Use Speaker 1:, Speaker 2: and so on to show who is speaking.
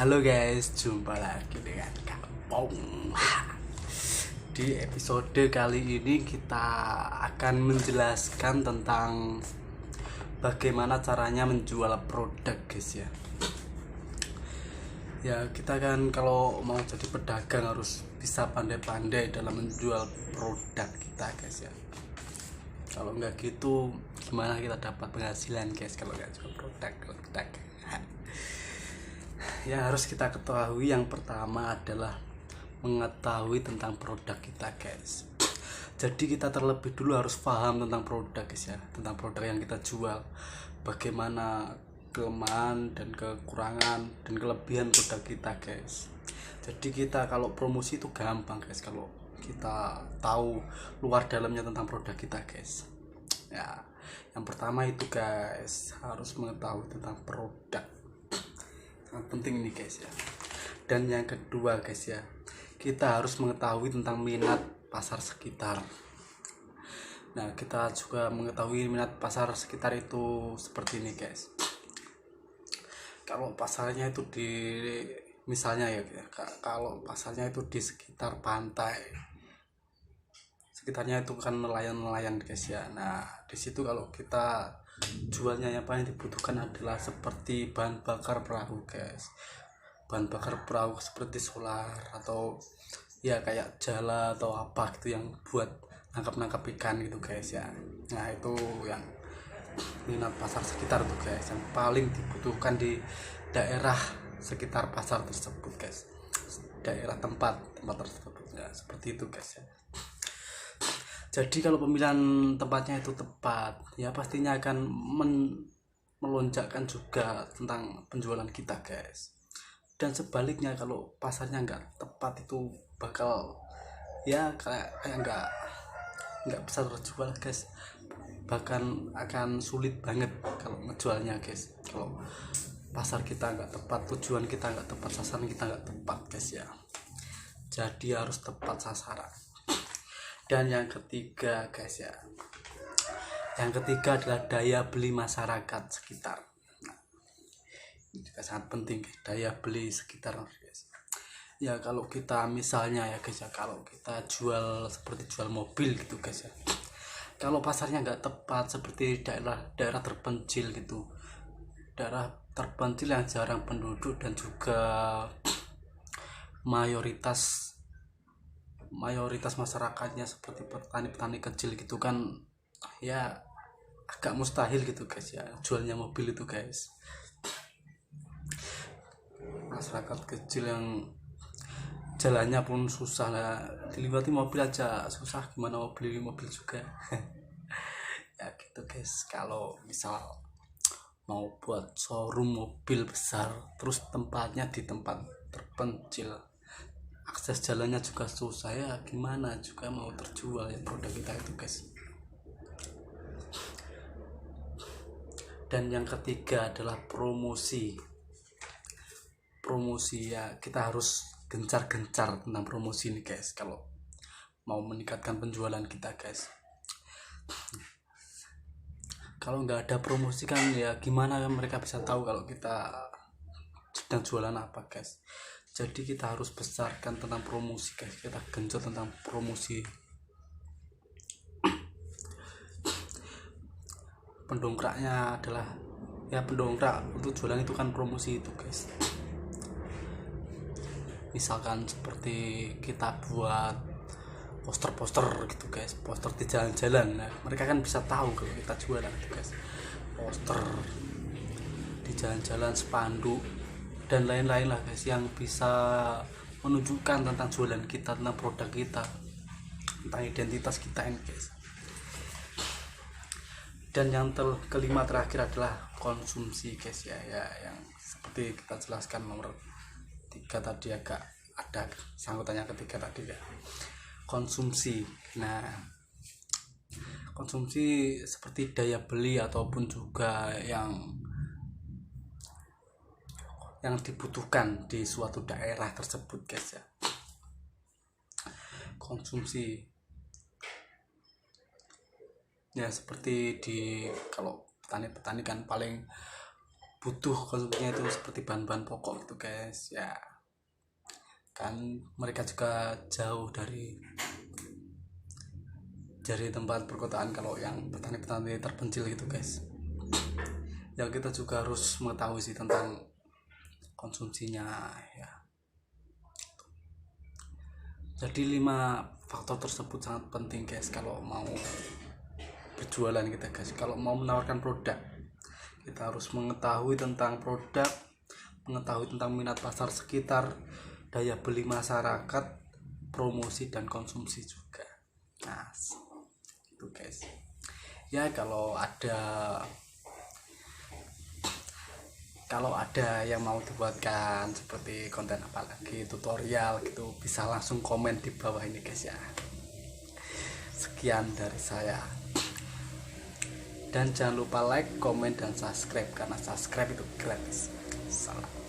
Speaker 1: Halo guys, jumpa lagi dengan Kampung. Di episode kali ini kita akan menjelaskan tentang bagaimana caranya menjual produk guys ya. Ya kita kan kalau mau jadi pedagang harus bisa pandai-pandai dalam menjual produk kita guys ya. Kalau nggak gitu gimana kita dapat penghasilan guys kalau nggak jual produk. Ya harus kita ketahui yang pertama adalah mengetahui tentang produk kita guys. Jadi kita terlebih dulu harus paham tentang produk guys ya, tentang produk yang kita jual, bagaimana kelemahan dan kekurangan dan kelebihan produk kita guys. Jadi kita kalau promosi itu gampang guys kalau kita tahu luar dalamnya tentang produk kita guys. Ya yang pertama itu guys harus mengetahui tentang produk, sangat penting ini guys ya. Dan yang kedua guys ya, kita harus mengetahui tentang minat pasar sekitar. Nah kita juga mengetahui minat pasar sekitar itu seperti ini guys. Kalau pasarnya itu di misalnya ya kalau pasarnya itu di sekitar pantai, sekitarnya itu kan nelayan-nelayan guys ya. Nah di situ kalau kita jualnya yang paling dibutuhkan adalah seperti bahan bakar perahu guys, bahan bakar perahu seperti solar atau ya kayak jala atau apa gitu yang buat nangkap ikan gitu guys ya. Nah itu yang minat pasar sekitar tuh guys, yang paling dibutuhkan di daerah sekitar pasar tersebut guys, daerah tempat tersebut ya, seperti itu guys ya. Jadi kalau pemilihan tempatnya itu tepat ya pastinya akan melonjakkan juga tentang penjualan kita guys. Dan sebaliknya kalau pasarnya nggak tepat itu bakal ya kayak nggak bisa terjual guys, bahkan akan sulit banget kalau ngejualnya guys. Kalau pasar kita nggak tepat, tujuan kita nggak tepat, sasaran kita nggak tepat guys ya. Jadi harus tepat sasaran. Dan yang ketiga guys ya, yang ketiga adalah daya beli masyarakat sekitar. Nah, ini juga sangat penting daya beli sekitar guys. Ya kalau kita misalnya ya guys ya, kalau kita jual seperti jual mobil gitu guys ya, kalau pasarnya nggak tepat seperti daerah terpencil gitu, daerah terpencil yang jarang penduduk dan juga mayoritas masyarakatnya seperti petani kecil gitu kan, ya agak mustahil gitu guys ya jualnya mobil itu guys. Masyarakat kecil yang jalannya pun susah lah, dilewati mobil aja susah, gimana mau beli mobil juga. Ya gitu guys. Kalau misal mau buat showroom mobil besar terus tempatnya di tempat terpencil, akses jalannya juga susah, ya gimana juga mau terjual ya produk kita itu guys. Dan yang ketiga adalah promosi ya, kita harus gencar-gencar tentang promosi ini guys kalau mau meningkatkan penjualan kita guys. Kalau nggak ada promosi kan ya gimana mereka bisa tahu kalau kita sedang jualan apa guys. Jadi kita harus besarkan tentang promosi guys, kita genjot tentang promosi. Pendongkraknya adalah ya pendongkrak untuk jualan itu kan promosi itu guys. Misalkan seperti kita buat poster gitu guys, poster di jalan-jalan. Nah, mereka kan bisa tahu kalau kita jualan gitu guys, poster di jalan-jalan, spanduk dan lain-lain lah guys yang bisa menunjukkan tentang jualan kita, tentang produk kita, tentang identitas kita ini guys. Dan yang kelima terakhir adalah konsumsi guys ya, yang seperti kita jelaskan nomor 3 tadi, agak ada sangkutannya ketiga tadi ya, konsumsi. Nah konsumsi seperti daya beli ataupun juga yang dibutuhkan di suatu daerah tersebut guys ya. Konsumsi ya seperti di kalau petani kan paling butuh konsumsinya itu seperti bahan-bahan pokok gitu guys ya kan. Mereka juga jauh dari tempat perkotaan kalau yang petani-petani terpencil gitu guys ya. Kita juga harus mengetahui sih tentang konsumsinya ya. Jadi 5 faktor tersebut sangat penting guys kalau mau berjualan kita guys. Kalau mau menawarkan produk, kita harus mengetahui tentang produk, mengetahui tentang minat pasar sekitar, daya beli masyarakat, promosi dan konsumsi juga. Nah itu guys ya. Kalau ada yang mau dibuatkan seperti konten apalagi tutorial gitu, bisa langsung komen di bawah ini guys ya. Sekian dari saya, dan jangan lupa like, komen, dan subscribe karena subscribe itu gratis. Salam.